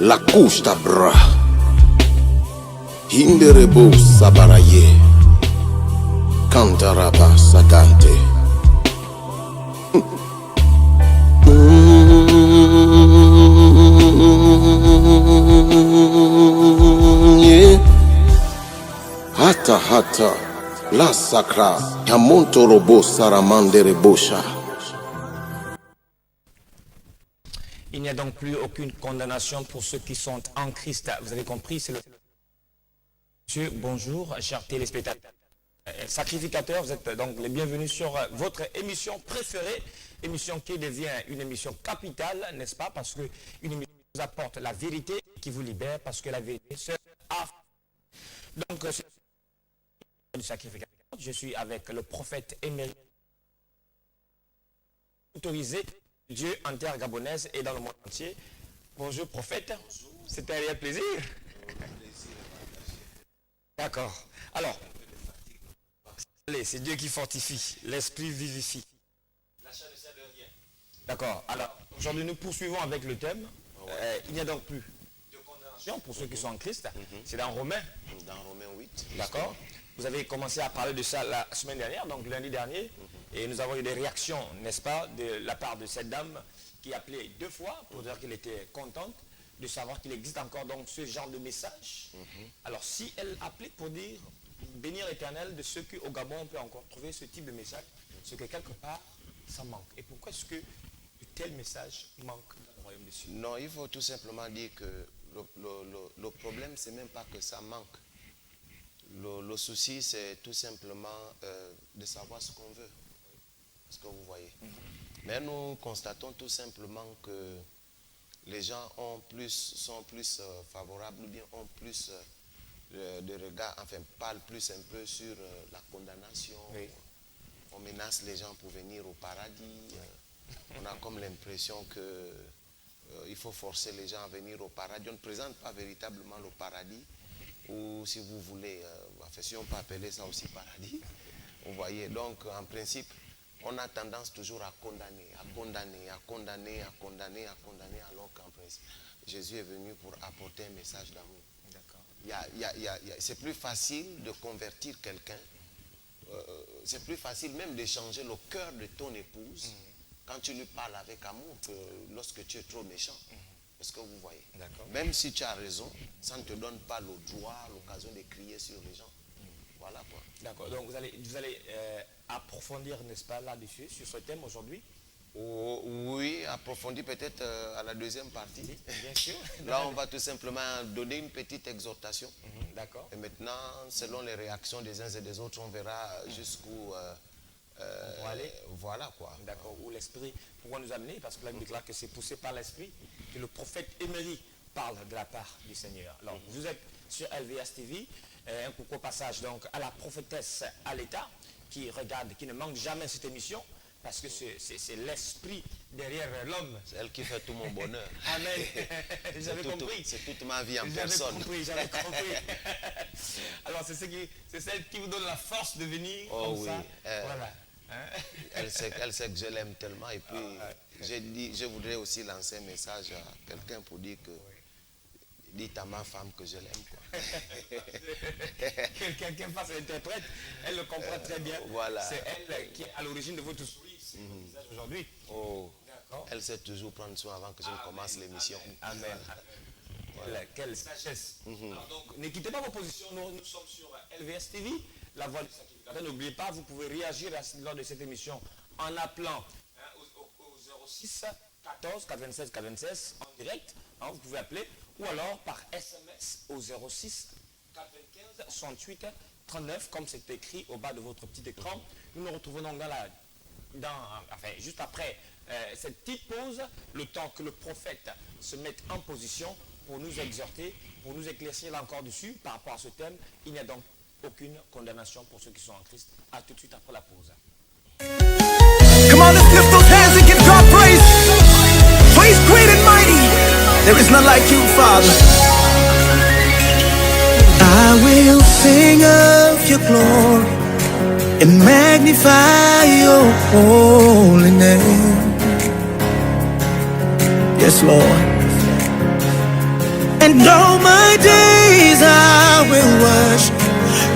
La Costa Bra Hinderebo Sabaraye Kantaraba Sagante Yeah Hata Hata La Sacra Yamonto Robo Saramandere Bosha. Il n'y a donc plus aucune condamnation pour ceux qui sont en Christ. Vous avez compris, c'est le... Monsieur, bonjour, chers téléspectateurs. Sacrificateurs, vous êtes donc les bienvenus sur votre émission préférée, émission qui devient une émission capitale, n'est-ce pas? Parce qu'une émission vous apporte la vérité qui vous libère, parce que la vérité seule a... Donc, c'est du sacrificateur. Je suis avec le prophète émérite autorisé Dieu en terre gabonaise et dans le monde entier. Bonjour prophète, c'était un réel plaisir. D'accord. Alors, c'est Dieu qui fortifie, l'esprit vivifie. La chair ne sert de rien. D'accord. Alors, aujourd'hui nous poursuivons avec le thème. Il n'y a donc plus de condamnation pour ceux qui sont en Christ. C'est dans Romains. Dans Romains 8. D'accord. Vous avez commencé à parler de ça la semaine dernière, donc lundi dernier. Et nous avons eu des réactions, n'est-ce pas, de la part de cette dame qui appelait 2 fois pour dire qu'elle était contente de savoir qu'il existe encore donc ce genre de message. Alors si elle appelait pour dire bénir l'Éternel de ceux qui au Gabon on peut encore trouver ce type de message, c'est que quelque part ça manque. Et pourquoi est-ce que de tels messages manquent dans le royaume des cieux? Non, il faut tout simplement dire que le problème, c'est même pas que ça manque. Le souci, c'est tout simplement de savoir ce qu'on veut. Ce que vous voyez. Mais nous constatons tout simplement que les gens sont plus favorables ou bien ont plus de regard, enfin parlent plus un peu sur la condamnation. Oui. On menace les gens pour venir au paradis. On a comme l'impression que il faut forcer les gens à venir au paradis. On ne présente pas véritablement le paradis. Ou si vous voulez, enfin, si on peut appeler ça aussi paradis. Vous voyez, donc en principe, on a tendance toujours à condamner, alors qu'en principe, Jésus est venu pour apporter un message d'amour. D'accord. C'est plus facile de convertir quelqu'un, c'est plus facile même d'échanger le cœur de ton épouse quand tu lui parles avec amour que lorsque tu es trop méchant. Est-ce que vous voyez? Même si tu as raison, ça ne te donne pas le droit, l'occasion de crier sur les gens. Voilà quoi. D'accord. Donc vous allez approfondir, n'est-ce pas, là-dessus, sur ce thème aujourd'hui? Oui, approfondir peut-être à la deuxième partie. Bien sûr. Là, on va tout simplement donner une petite exhortation. D'accord. Et maintenant, selon les réactions des uns et des autres, on verra jusqu'où... pour aller. Voilà quoi. D'accord. Où l'esprit pourra nous amener, parce que là, il déclare que c'est poussé par l'esprit que le prophète émérite parle de la part du Seigneur. Alors, vous êtes sur LVS TV. Un coucou au passage donc à la prophétesse à l'État qui regarde, qui ne manque jamais cette émission parce que c'est l'esprit derrière l'homme. C'est elle qui fait tout mon bonheur. Amen. J'avais compris. C'est toute ma vie en personne. J'avais compris. Alors c'est celle qui vous donne la force de venir comme ça. Voilà. Elle sait que je l'aime tellement et puis je voudrais aussi lancer un message à quelqu'un pour dire que dites à ma femme que je l'aime quoi. Quelqu'un fasse l'interprète, elle le comprend très bien. Voilà. C'est elle qui est à l'origine de votre sourire aujourd'hui. Oh. Elle sait toujours prendre soin avant que je ne commence l'émission. Amen. Voilà. Quelle sagesse. Alors donc, ne quittez pas vos positions. Nous sommes sur LVS TV, la voix du sacrificateur. N'oubliez pas, vous pouvez réagir lors de cette émission en appelant au 06 14 96 96 en direct. Vous pouvez appeler. Ou alors par SMS au 06 95 68 39, comme c'est écrit au bas de votre petit écran. Nous nous retrouvons donc juste après cette petite pause, le temps que le prophète se mette en position pour nous exhorter, pour nous éclaircir là encore dessus par rapport à ce thème. Il n'y a donc aucune condamnation pour ceux qui sont en Christ. A tout de suite après la pause. Come on, let's lift those hands and give God praise. For He's great and mighty. There is none like you, Father. I will sing of your glory and magnify your holy name. Yes, Lord. And all my days I will worship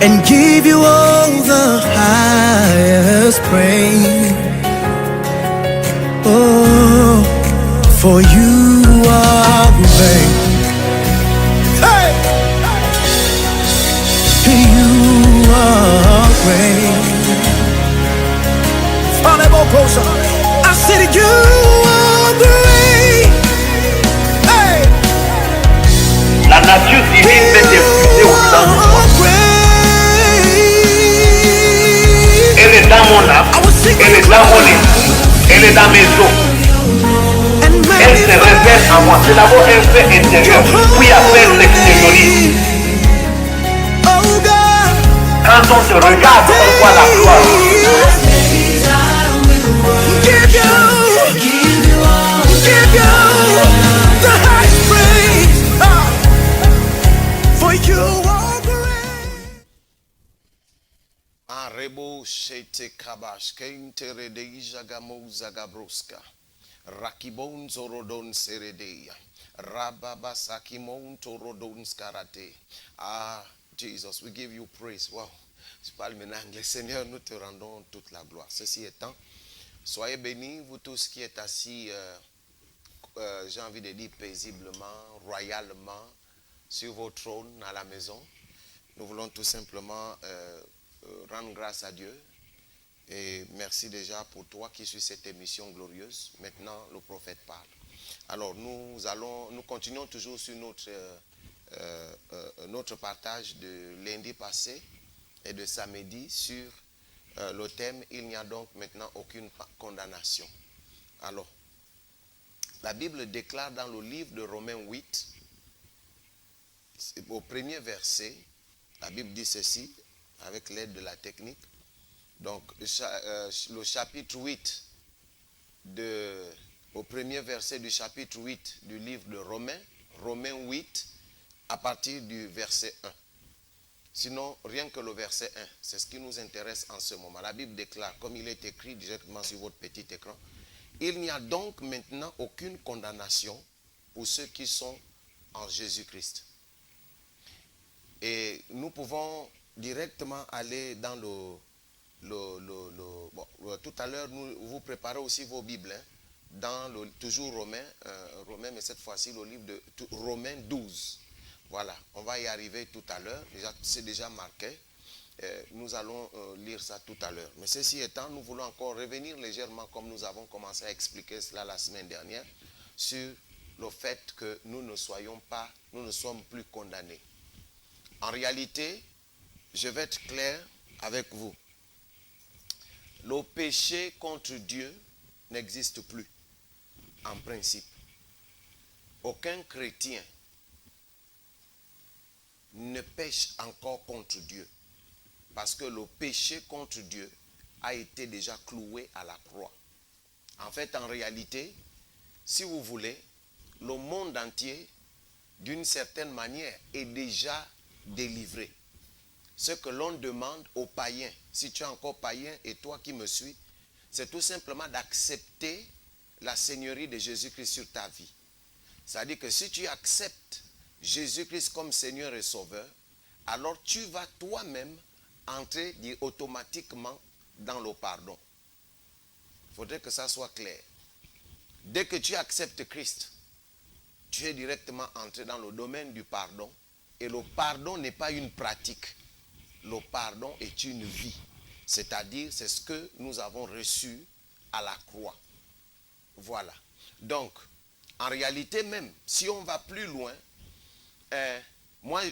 and give you all the highest praise. Oh, for you are great. Hey! You are great. I said you are great. Hey! La nature divine peut t'épouser au-dedans de toi. Elle est dans mon âme, elle est dans mon esprit, elle est dans mes os. Elle se révèle en moi. C'est d'abord un fait intérieur, puis après elle s'extériorise. Quand on te regarde, on voit la gloire. Give you the highest praise. For you are great. Arebo shete kabash keintere de jagamo zagabroska. Rakibon zorodon seredeya. Rababa sakimon torodon skarate. Ah, Jesus, we give you praise. Wow. Je parle maintenant anglais. Seigneur, nous te rendons toute la gloire. Ceci étant, soyez bénis, vous tous qui êtes assis, j'ai envie de dire paisiblement, royalement, sur vos trônes à la maison. Nous voulons tout simplement rendre grâce à Dieu. Et merci déjà pour toi qui suis cette émission glorieuse. Maintenant, le prophète parle. Alors, nous continuons toujours sur notre partage de lundi passé et de samedi sur le thème « Il n'y a donc maintenant aucune condamnation ». Alors, la Bible déclare dans le livre de Romains 8, au premier verset, la Bible dit ceci, avec l'aide de la technique. Donc, le chapitre 8, au premier verset du chapitre 8 du livre de Romains, Romains 8, à partir du verset 1. Sinon, rien que le verset 1, c'est ce qui nous intéresse en ce moment. La Bible déclare, comme il est écrit directement sur votre petit écran, « Il n'y a donc maintenant aucune condamnation pour ceux qui sont en Jésus-Christ. » Et nous pouvons directement aller dans tout à l'heure, vous préparez aussi vos Bibles, hein, dans toujours Romains, mais cette fois-ci le livre de Romains 12. Voilà, on va y arriver tout à l'heure. C'est déjà marqué. Nous allons lire ça tout à l'heure. Mais ceci étant, nous voulons encore revenir légèrement, comme nous avons commencé à expliquer cela la semaine dernière, sur le fait que nous ne sommes plus condamnés. En réalité, je vais être clair avec vous. Le péché contre Dieu n'existe plus, en principe. Aucun chrétien ne pêche encore contre Dieu. Parce que le péché contre Dieu a été déjà cloué à la croix. En fait, en réalité, si vous voulez, le monde entier, d'une certaine manière, est déjà délivré. Ce que l'on demande aux païens, si tu es encore païen et toi qui me suis, c'est tout simplement d'accepter la seigneurie de Jésus-Christ sur ta vie. C'est-à-dire que si tu acceptes Jésus-Christ comme Seigneur et Sauveur, alors tu vas toi-même entrer automatiquement dans le pardon. Il faudrait que ça soit clair. Dès que tu acceptes Christ, tu es directement entré dans le domaine du pardon. Et le pardon n'est pas une pratique. Le pardon est une vie. C'est-à-dire, c'est ce que nous avons reçu à la croix. Voilà. Donc, en réalité même, si on va plus loin,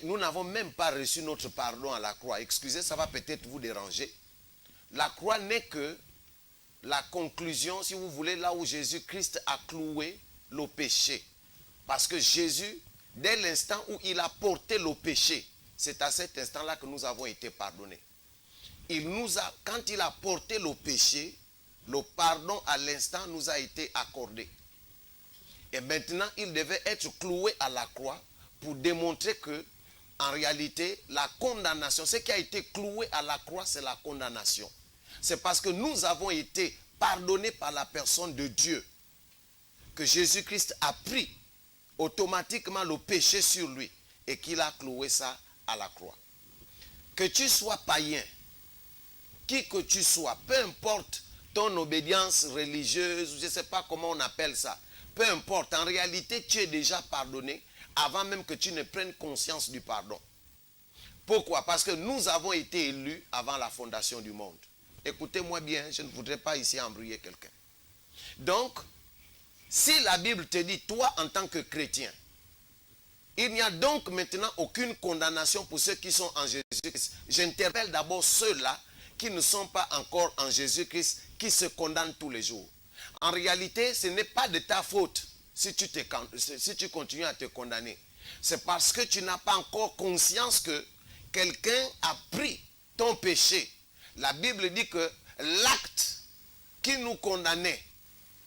nous n'avons même pas reçu notre pardon à la croix. Excusez, ça va peut-être vous déranger. La croix n'est que la conclusion, si vous voulez, là où Jésus-Christ a cloué le péché. Parce que Jésus, dès l'instant où il a porté le péché, c'est à cet instant-là que nous avons été pardonnés. Quand il a porté le péché, le pardon à l'instant nous a été accordé. Et maintenant, il devait être cloué à la croix pour démontrer que, en réalité, la condamnation, ce qui a été cloué à la croix, c'est la condamnation. C'est parce que nous avons été pardonnés par la personne de Dieu que Jésus-Christ a pris automatiquement le péché sur lui et qu'il a cloué ça à la croix. Que tu sois païen, qui que tu sois, peu importe ton obédience religieuse, je ne sais pas comment on appelle ça, peu importe, en réalité tu es déjà pardonné avant même que tu ne prennes conscience du pardon. Pourquoi? Parce que nous avons été élus avant la fondation du monde. Écoutez-moi bien, je ne voudrais pas ici embrouiller quelqu'un. Donc, si la Bible te dit, toi en tant que chrétien, il n'y a donc maintenant aucune condamnation pour ceux qui sont en Jésus-Christ. J'interpelle d'abord ceux-là qui ne sont pas encore en Jésus-Christ, qui se condamnent tous les jours. En réalité, ce n'est pas de ta faute si tu continues à te condamner. C'est parce que tu n'as pas encore conscience que quelqu'un a pris ton péché. La Bible dit que l'acte qui nous condamnait,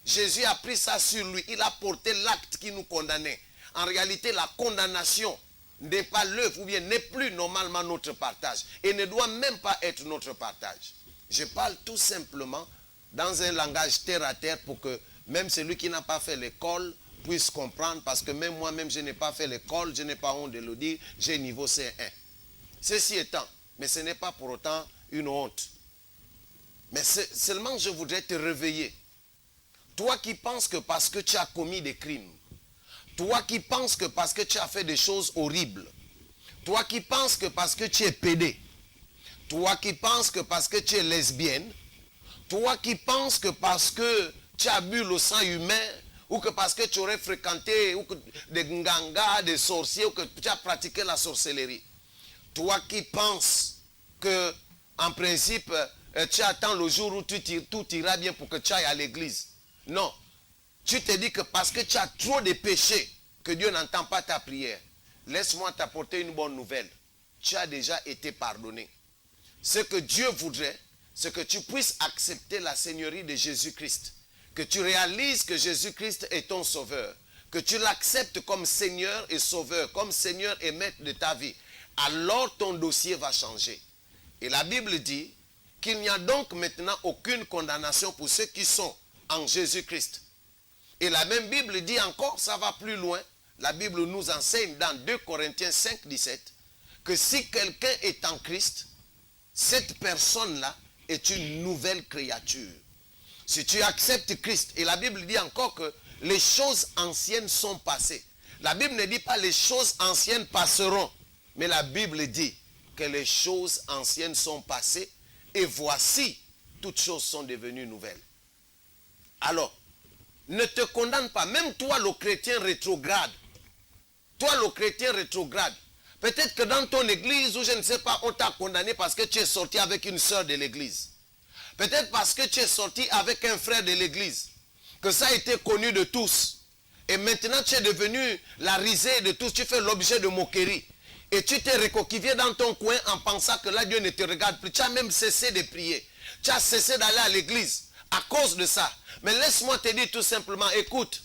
Jésus a pris ça sur lui. Il a porté l'acte qui nous condamnait. En réalité, la condamnation n'est pas l'œuvre ou bien n'est plus normalement notre partage et ne doit même pas être notre partage. Je parle tout simplement dans un langage terre à terre pour que même celui qui n'a pas fait l'école puisse comprendre, parce que même moi-même je n'ai pas fait l'école, je n'ai pas honte de le dire, j'ai niveau C1. Ceci étant, mais ce n'est pas pour autant une honte. Mais seulement je voudrais te réveiller. Toi qui penses que parce que tu as commis des crimes, toi qui penses que parce que tu as fait des choses horribles, toi qui penses que parce que tu es pédé, toi qui penses que parce que tu es lesbienne, toi qui penses que parce que tu as bu le sang humain, ou que parce que tu aurais fréquenté ou que des ngangas, des sorciers, ou que tu as pratiqué la sorcellerie, toi qui penses que en principe tu attends le jour où tout ira bien pour que tu ailles à l'église. Non. Tu te dis que parce que tu as trop de péchés, que Dieu n'entend pas ta prière. Laisse-moi t'apporter une bonne nouvelle. Tu as déjà été pardonné. Ce que Dieu voudrait, c'est que tu puisses accepter la seigneurie de Jésus-Christ. Que tu réalises que Jésus-Christ est ton sauveur. Que tu l'acceptes comme Seigneur et Sauveur, comme Seigneur et Maître de ta vie. Alors ton dossier va changer. Et la Bible dit qu'il n'y a donc maintenant aucune condamnation pour ceux qui sont en Jésus-Christ. Et la même Bible dit encore, ça va plus loin, la Bible nous enseigne dans 2 Corinthiens 5, 17, que si quelqu'un est en Christ, cette personne-là est une nouvelle créature. Si tu acceptes Christ, et la Bible dit encore que les choses anciennes sont passées. La Bible ne dit pas les choses anciennes passeront, mais la Bible dit que les choses anciennes sont passées et voici, toutes choses sont devenues nouvelles. Alors, ne te condamne pas. Même toi, le chrétien rétrograde. Toi, le chrétien rétrograde. Peut-être que dans ton église, ou je ne sais pas, on t'a condamné parce que tu es sorti avec une sœur de l'église. Peut-être parce que tu es sorti avec un frère de l'église. Que ça a été connu de tous. Et maintenant, tu es devenu la risée de tous. Tu fais l'objet de moquerie. Et tu t'es recoquillé dans ton coin en pensant que là, Dieu ne te regarde plus. Tu as même cessé de prier. Tu as cessé d'aller à l'église à cause de ça. Mais laisse-moi te dire tout simplement, écoute,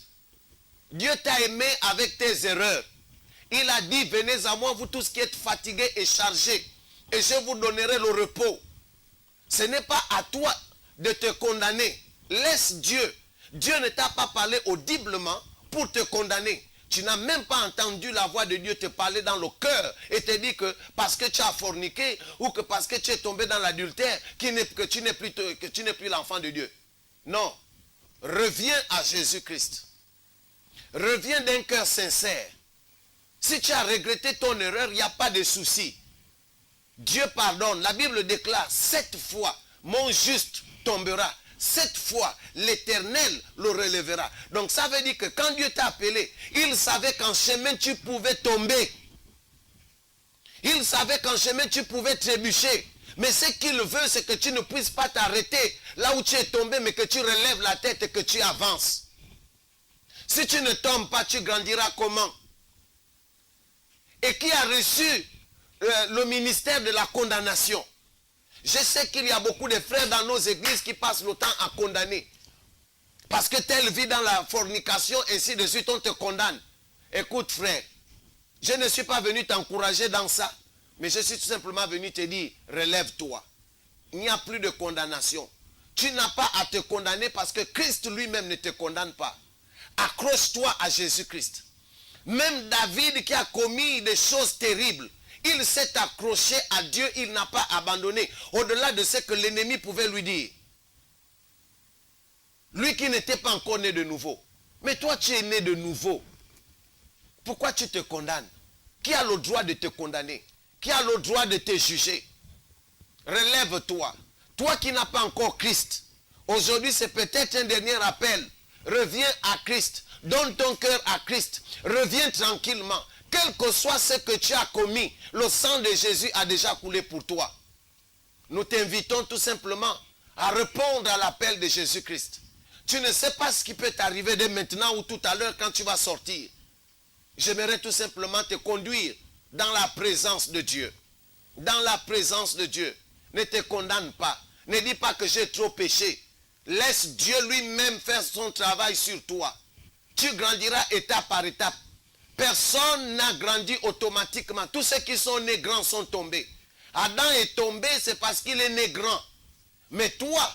Dieu t'a aimé avec tes erreurs. Il a dit, venez à moi, vous tous qui êtes fatigués et chargés, et je vous donnerai le repos. Ce n'est pas à toi de te condamner. Laisse Dieu. Dieu ne t'a pas parlé audiblement pour te condamner. Tu n'as même pas entendu la voix de Dieu te parler dans le cœur et te dire que parce que tu as forniqué ou que parce que tu es tombé dans l'adultère, que tu n'es plus l'enfant de Dieu. Non. Reviens à Jésus-Christ. Reviens d'un cœur sincère. Si tu as regretté ton erreur, il n'y a pas de souci. Dieu pardonne. La Bible déclare 7 fois, mon juste tombera. 7 fois, l'Éternel le relèvera. Donc ça veut dire que quand Dieu t'a appelé, il savait qu'en chemin tu pouvais tomber. Il savait qu'en chemin tu pouvais trébucher. Mais ce qu'il veut, c'est que tu ne puisses pas t'arrêter là où tu es tombé, mais que tu relèves la tête et que tu avances. Si tu ne tombes pas, tu grandiras comment? Et qui a reçu le ministère de la condamnation? Je sais qu'il y a beaucoup de frères dans nos églises qui passent le temps à condamner. Parce que telle vie dans la fornication, ainsi de suite, on te condamne. Écoute frère, je ne suis pas venu t'encourager dans ça, mais je suis tout simplement venu te dire, relève-toi. Il n'y a plus de condamnation. Tu n'as pas à te condamner parce que Christ lui-même ne te condamne pas. Accroche-toi à Jésus-Christ. Même David qui a commis des choses terribles, il s'est accroché à Dieu, il n'a pas abandonné. Au-delà de ce que l'ennemi pouvait lui dire. Lui qui n'était pas encore né de nouveau. Mais toi, tu es né de nouveau. Pourquoi tu te condamnes? Qui a le droit de te condamner? Qui a le droit de te juger? Relève-toi. Toi qui n'as pas encore Christ. Aujourd'hui, c'est peut-être un dernier appel. Reviens à Christ. Donne ton cœur à Christ. Reviens tranquillement. Quel que soit ce que tu as commis, le sang de Jésus a déjà coulé pour toi. Nous t'invitons tout simplement à répondre à l'appel de Jésus-Christ. Tu ne sais pas ce qui peut t'arriver dès maintenant ou tout à l'heure quand tu vas sortir. J'aimerais tout simplement te conduire dans la présence de Dieu. Dans la présence de Dieu. Ne te condamne pas. Ne dis pas que j'ai trop péché. Laisse Dieu lui-même faire son travail sur toi. Tu grandiras étape par étape. Personne n'a grandi automatiquement. Tous ceux qui sont nés grands sont tombés. Adam est tombé, c'est parce qu'il est né grand. Mais toi,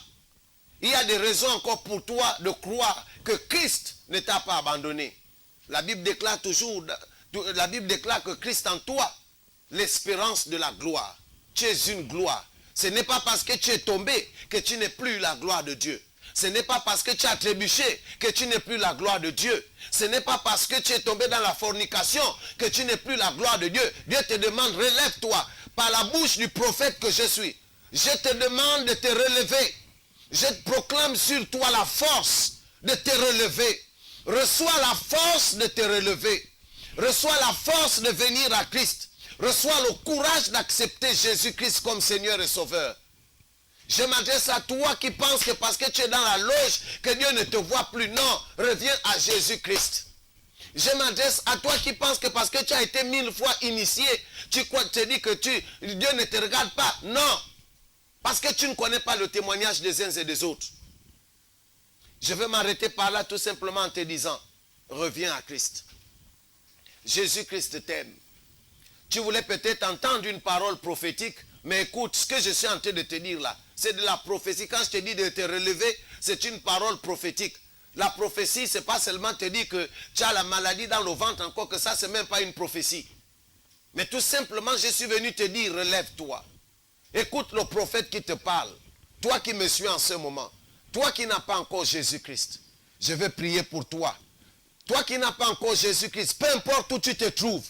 il y a des raisons encore pour toi de croire que Christ ne t'a pas abandonné. La Bible déclare toujours, la Bible déclare que Christ en toi, l'espérance de la gloire. Tu es une gloire. Ce n'est pas parce que tu es tombé que tu n'es plus la gloire de Dieu. Ce n'est pas parce que tu as trébuché que tu n'es plus la gloire de Dieu. Ce n'est pas parce que tu es tombé dans la fornication que tu n'es plus la gloire de Dieu. Dieu te demande, relève-toi par la bouche du prophète que je suis. Je te demande de te relever. Je te proclame sur toi la force de te relever. Reçois la force de te relever. Reçois la force de venir à Christ. Reçois le courage d'accepter Jésus-Christ comme Seigneur et Sauveur. Je m'adresse à toi qui penses que parce que tu es dans la loge, que Dieu ne te voit plus. Non, reviens à Jésus-Christ. Je m'adresse à toi qui penses que parce que tu as été 1000 fois initié, tu te dis que Dieu ne te regarde pas. Non, parce que tu ne connais pas le témoignage des uns et des autres. Je vais m'arrêter par là tout simplement en te disant, reviens à Christ. Jésus-Christ t'aime. Tu voulais peut-être entendre une parole prophétique, mais écoute, ce que je suis en train de te dire là, c'est de la prophétie. Quand je te dis de te relever, c'est une parole prophétique. La prophétie, c'est pas seulement te dire que tu as la maladie dans le ventre, encore que ça, c'est même pas une prophétie. Mais tout simplement, je suis venu te dire, relève-toi. Écoute le prophète qui te parle. Toi qui me suis en ce moment. Toi qui n'as pas encore Jésus-Christ. Je vais prier pour toi. Toi qui n'as pas encore Jésus-Christ, peu importe où tu te trouves.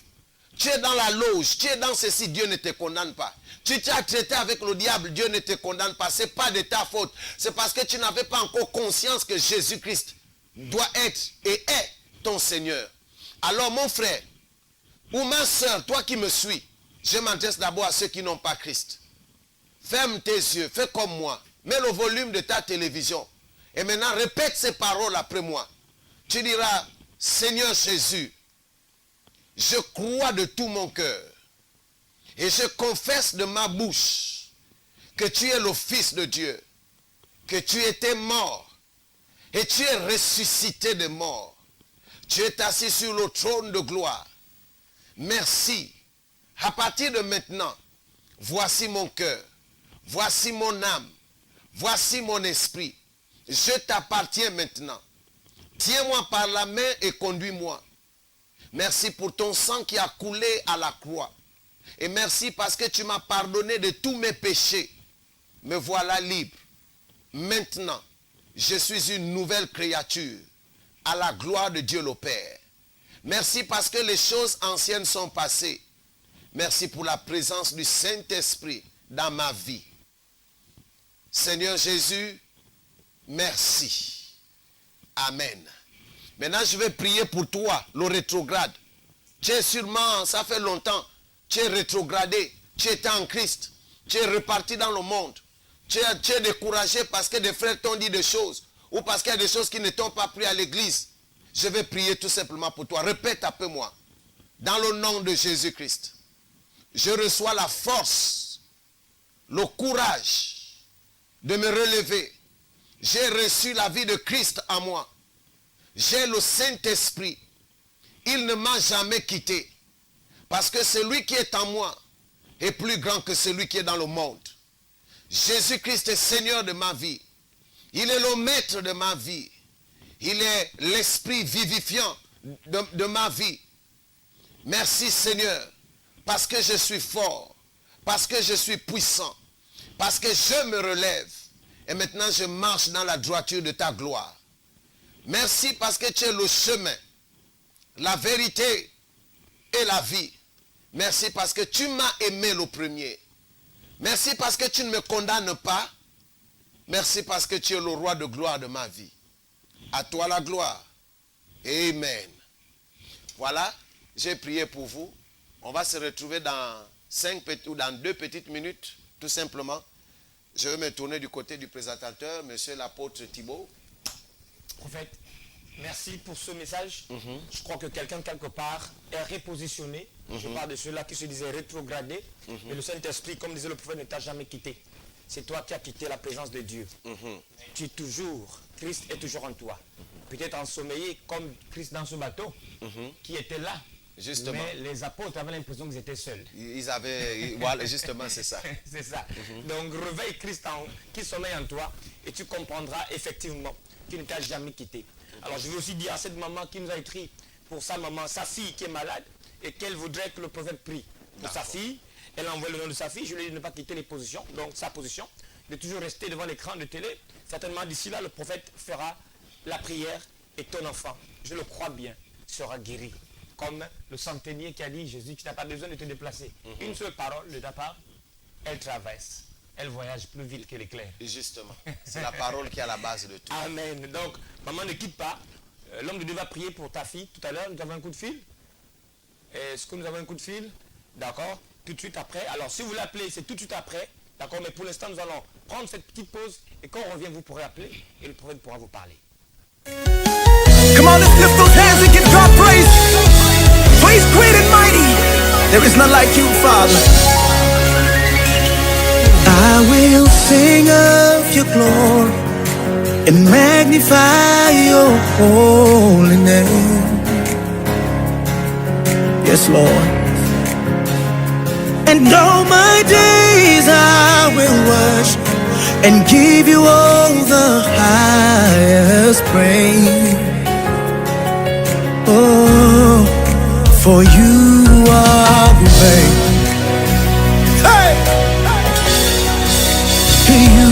Tu es dans la loge, tu es dans ceci, Dieu ne te condamne pas. Tu t'es traité avec le diable, Dieu ne te condamne pas. Ce n'est pas de ta faute. C'est parce que tu n'avais pas encore conscience que Jésus-Christ doit être et est ton Seigneur. Alors mon frère, ou ma soeur, toi qui me suis, je m'adresse d'abord à ceux qui n'ont pas Christ. Ferme tes yeux, fais comme moi. Mets le volume de ta télévision. Et maintenant, répète ces paroles après moi. Tu diras, Seigneur Jésus, je crois de tout mon cœur et je confesse de ma bouche que tu es le Fils de Dieu, que tu étais mort et tu es ressuscité des morts. Tu es assis sur le trône de gloire. Merci. À partir de maintenant, voici mon cœur, voici mon âme, voici mon esprit. Je t'appartiens maintenant. Tiens-moi par la main et conduis-moi. Merci pour ton sang qui a coulé à la croix. Et merci parce que tu m'as pardonné de tous mes péchés. Me voilà libre. Maintenant, je suis une nouvelle créature à la gloire de Dieu le Père. Merci parce que les choses anciennes sont passées. Merci pour la présence du Saint-Esprit dans ma vie. Seigneur Jésus, merci. Amen. Maintenant, je vais prier pour toi, le rétrograde. Tu es sûrement, ça fait longtemps, tu es rétrogradé, tu étais en Christ, tu es reparti dans le monde. Tu es découragé parce que des frères t'ont dit des choses, ou parce qu'il y a des choses qui ne t'ont pas pris à l'église. Je vais prier tout simplement pour toi. Répète après moi. Dans le nom de Jésus-Christ, je reçois la force, le courage de me relever. J'ai reçu la vie de Christ en moi. J'ai le Saint-Esprit. Il ne m'a jamais quitté. Parce que celui qui est en moi est plus grand que celui qui est dans le monde. Jésus-Christ est Seigneur de ma vie. Il est le maître de ma vie. Il est l'esprit vivifiant de ma vie. Merci Seigneur, parce que je suis fort, parce que je suis puissant, parce que je me relève. Et maintenant je marche dans la droiture de ta gloire. Merci parce que tu es le chemin, la vérité et la vie. Merci parce que tu m'as aimé le premier. Merci parce que tu ne me condamnes pas. Merci parce que tu es le roi de gloire de ma vie. À toi la gloire. Amen. Voilà, j'ai prié pour vous. On va se retrouver dans 2 petites minutes, tout simplement. Je vais me tourner du côté du présentateur, monsieur l'apôtre Thibault. Prophète, merci pour ce message. Je crois que quelqu'un quelque part est repositionné. Je parle de ceux-là qui se disaient rétrogradés. Mais le Saint-Esprit, comme disait le prophète, ne t'a jamais quitté. C'est toi qui as quitté la présence de Dieu. Tu es toujours, Christ est toujours en toi. Peut-être ensommeillé comme Christ dans ce bateau, qui était là. Justement. Mais les apôtres avaient l'impression qu'ils étaient seuls. Voilà, justement, c'est ça. C'est ça. Donc réveille Christ qui sommeille en toi et tu comprendras effectivement qu'il ne t'a jamais quitté. Alors je veux aussi dire à cette maman qui nous a écrit pour sa maman, sa fille qui est malade et qu'elle voudrait que le prophète prie pour sa fille. Elle a envoyé le nom de sa fille, je lui ai dit de ne pas quitter les positions, donc sa position, de toujours rester devant l'écran de télé. Certainement d'ici là, le prophète fera la prière et ton enfant, je le crois bien, sera guéri. Comme le centenier qui a dit, Jésus, tu n'as pas besoin de te déplacer. Une seule parole de ta part, elle traverse. Elle voyage plus vite que l'éclair. Justement, c'est la parole qui est à la base de tout. Amen. Donc, maman, ne quitte pas. L'homme de Dieu va prier pour ta fille. Tout à l'heure, nous avons un coup de fil. Est-ce que nous avons un coup de fil? D'accord. Tout de suite après. Alors, si vous l'appelez, c'est tout de suite après. D'accord. Mais pour l'instant, nous allons prendre cette petite pause. Et quand on revient, vous pourrez appeler. Et le prophète pourra vous parler. Come on, let's lift those hands and give God praise. For He's great and mighty. There is none like you, Father. I will sing of your glory and magnify your holy name. Yes, Lord. And all my days I will worship and give you all the highest praise. Oh, for you are great. Hey, you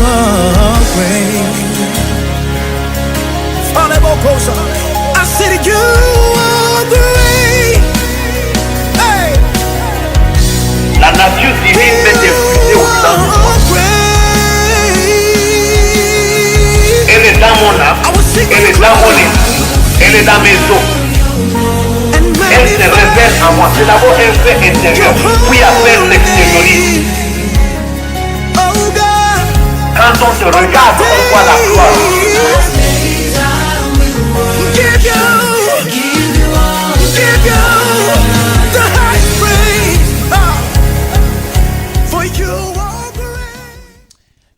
are great. I said you are great. Hey, La nature divine peut t'effriter au sang de toi. Elle est dans mon âme, elle est dans mon esprit, elle est dans mes os. Elle se révèle en moi. C'est d'abord un fait intérieur, puis après elle s'extériorise. Quand on te regarde, on voit la gloire. Give you the highest praise. For you are great.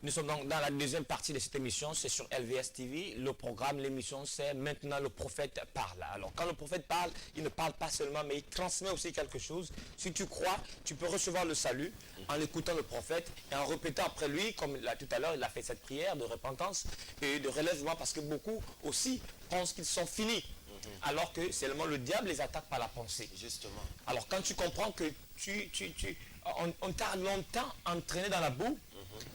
Nous sommes donc dans la deuxième partie de cette émission, c'est sur LVS TV. Le programme, l'émission, c'est Maintenant le prophète parle. Alors quand le prophète parle, il ne parle pas seulement, mais il transmet aussi quelque chose. Si tu crois, tu peux recevoir le salut en écoutant le prophète et en répétant après lui, comme là, tout à l'heure, il a fait cette prière de repentance et de relèvement, parce que beaucoup aussi pensent qu'ils sont finis. Alors que seulement le diable les attaque par la pensée. Justement. Alors quand tu comprends que on t'a longtemps entraîné dans la boue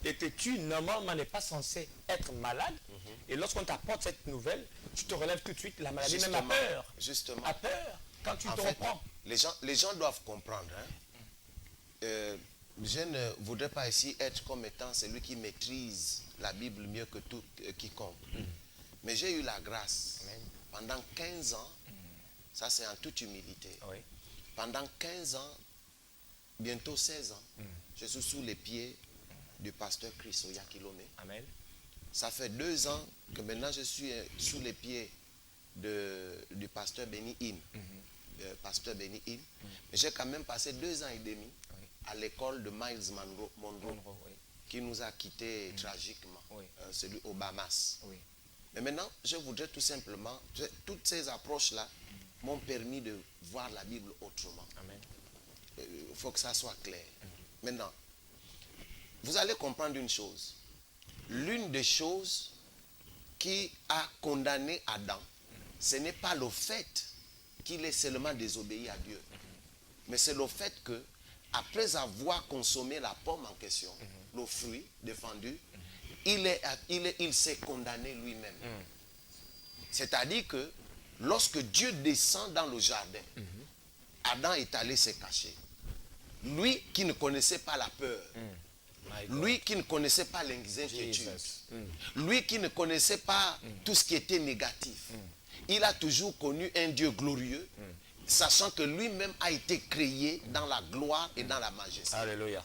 et que tu normalement n'es pas censé être malade, et lorsqu'on t'apporte cette nouvelle, tu te relèves tout de suite, la maladie même a peur. Justement. A peur quand tu te fait, reprends. les gens doivent comprendre. Je ne voudrais pas ici être comme étant celui qui maîtrise la Bible mieux que tout quiconque. Mais j'ai eu la grâce. Amen. Pendant 15 ans, ça c'est en toute humilité. Oui. Pendant 15 ans, bientôt 16 ans, je suis sous les pieds du pasteur Chris Oyakilome. Amen. Ça fait 2 ans que maintenant je suis sous les pieds du pasteur Benny Hinn. Pasteur Benny Hinn. Mais j'ai quand même passé 2 ans et demi à l'école de Miles Monroe, qui nous a quittés tragiquement, celui au Bahamas. Oui. Mais maintenant, je voudrais tout simplement, toutes ces approches-là m'ont permis de voir la Bible autrement. Amen. Il faut que ça soit clair. Maintenant, vous allez comprendre une chose. L'une des choses qui a condamné Adam, ce n'est pas le fait qu'il ait seulement désobéi à Dieu. Mais c'est le fait que, après avoir consommé la pomme en question, le fruit défendu, il s'est condamné lui-même. C'est-à-dire que lorsque Dieu descend dans le jardin, Adam est allé se cacher. Lui qui ne connaissait pas la peur, lui qui ne connaissait pas l'inquiétude, lui qui ne connaissait pas tout ce qui était négatif, il a toujours connu un Dieu glorieux, sachant que lui-même a été créé dans la gloire et dans la majesté. Alléluia.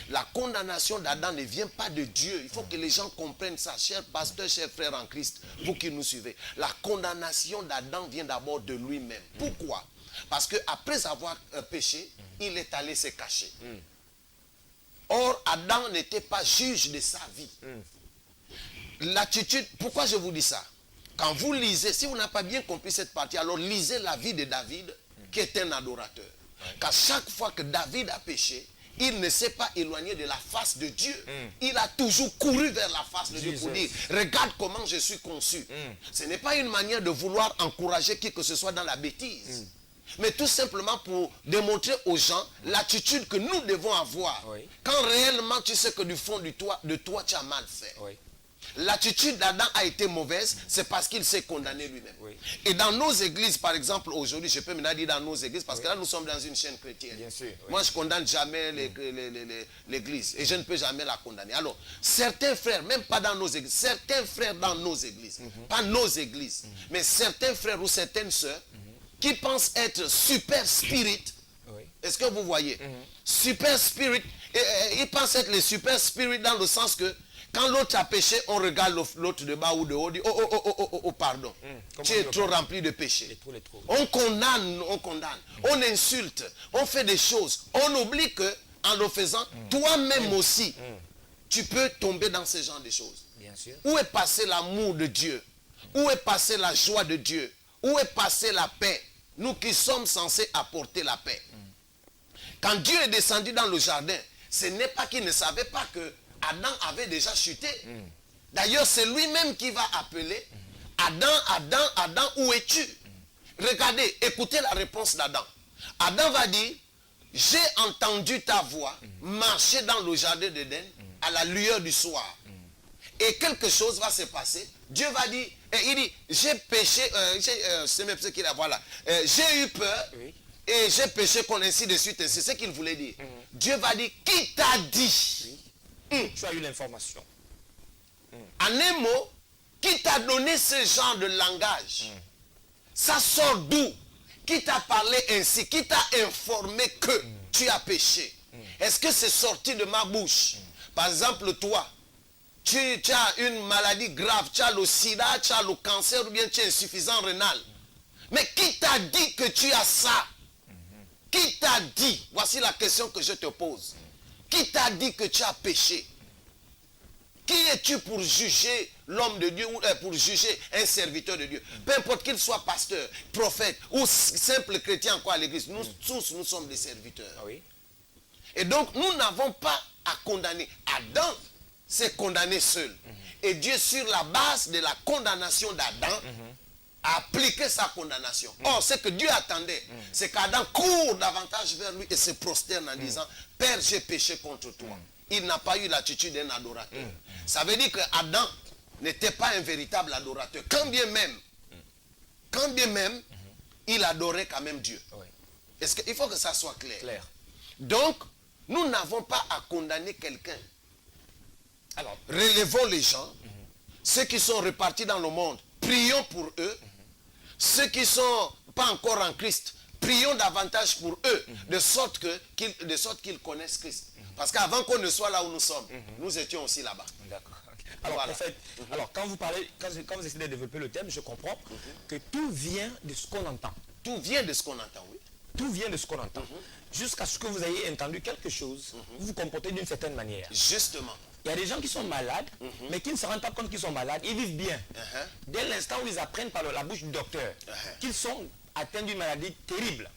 La condamnation d'Adam ne vient pas de Dieu. Il faut que les gens comprennent ça, chers pasteurs, chers frères en Christ, vous qui nous suivez. La condamnation d'Adam vient d'abord de lui-même. Pourquoi? Parce qu'après avoir péché, il est allé se cacher. Or, Adam n'était pas juge de sa vie. L'attitude, pourquoi je vous dis ça? Quand vous lisez, si vous n'avez pas bien compris cette partie, alors lisez la vie de David, qui est un adorateur. Car chaque fois que David a péché, il ne s'est pas éloigné de la face de Dieu. Il a toujours couru vers la face de Dieu pour dire, regarde comment je suis conçu. Ce n'est pas une manière de vouloir encourager qui que ce soit dans la bêtise. Mais tout simplement pour démontrer aux gens l'attitude que nous devons avoir. Quand réellement tu sais que du fond de toi tu as mal fait. L'attitude d'Adam a été mauvaise, c'est parce qu'il s'est condamné lui-même. Et dans nos églises, par exemple, aujourd'hui, je peux maintenant dire dans nos églises, parce que là, nous sommes dans une chaîne chrétienne. Bien sûr, Moi, je ne condamne jamais l'église, et je ne peux jamais la condamner. Alors, certains frères, même pas dans nos églises, certains frères dans nos églises, pas nos églises, mais certains frères ou certaines sœurs, qui pensent être super spirit, est-ce que vous voyez? Super spirit, ils pensent être les super spirit dans le sens que, quand l'autre a péché, on regarde l'autre de bas ou de haut, on dit oh, pardon, tu es trop rempli de péché. On condamne, on insulte, on fait des choses. On oublie que, en le faisant, toi-même aussi, tu peux tomber dans ce genre de choses. Bien sûr. Où est passé l'amour de Dieu? Où est passée la joie de Dieu? Où est passée la paix? Nous qui sommes censés apporter la paix. Quand Dieu est descendu dans le jardin, ce n'est pas qu'il ne savait pas que Adam avait déjà chuté. D'ailleurs, c'est lui-même qui va appeler Adam, où es-tu? Regardez, écoutez la réponse d'Adam. Adam va dire, j'ai entendu ta voix marcher dans le jardin d'Éden à la lueur du soir. Et quelque chose va se passer. Dieu va dire, il dit, j'ai péché, c'est même ce qu'il a, voilà. J'ai eu peur et j'ai péché qu'on ainsi de suite. C'est ce qu'il voulait dire. Dieu va dire, qui t'a dit? Tu as eu l'information. En un mot, qui t'a donné ce genre de langage? Ça sort d'où? Qui t'a parlé ainsi? Qui t'a informé que tu as péché? Est-ce que c'est sorti de ma bouche? Par exemple, toi, tu as une maladie grave, tu as le sida, tu as le cancer ou bien tu es insuffisant rénal. Mais qui t'a dit que tu as ça? Qui t'a dit? Voici la question que je te pose. Qui t'a dit que tu as péché? Qui es-tu pour juger l'homme de Dieu ou pour juger un serviteur de Dieu? Peu importe qu'il soit pasteur, prophète ou simple chrétien encore à l'église, nous tous nous sommes des serviteurs. Et donc nous n'avons pas à condamner. Adam s'est condamné seul. Et Dieu, sur la base de la condamnation d'Adam, a appliqué sa condamnation. Or, ce que Dieu attendait, c'est qu'Adam court davantage vers lui et se prosterne en disant, Père, j'ai péché contre toi. Il n'a pas eu l'attitude d'un adorateur. Ça veut dire que Adam n'était pas un véritable adorateur. Quand bien même, il adorait quand même Dieu. Il faut que ça soit clair. Donc, nous n'avons pas à condamner quelqu'un. Alors, relevons les gens, ceux qui sont répartis dans le monde, prions pour eux. Ceux qui ne sont pas encore en Christ, prions davantage pour eux, de sorte qu'ils connaissent Christ. Parce qu'avant qu'on ne soit là où nous sommes, nous étions aussi là-bas. D'accord. Alors, en fait, quand vous parlez, quand vous essayez de développer le thème, je comprends que tout vient de ce qu'on entend. Tout vient de ce qu'on entend, oui. Tout vient de ce qu'on entend. Jusqu'à ce que vous ayez entendu quelque chose, vous vous comportez d'une certaine manière. Justement. Il y a des gens qui sont malades, mais qui ne se rendent pas compte qu'ils sont malades, ils vivent bien. Dès l'instant où ils apprennent par la bouche du docteur qu'ils sont atteints d'une maladie terrible,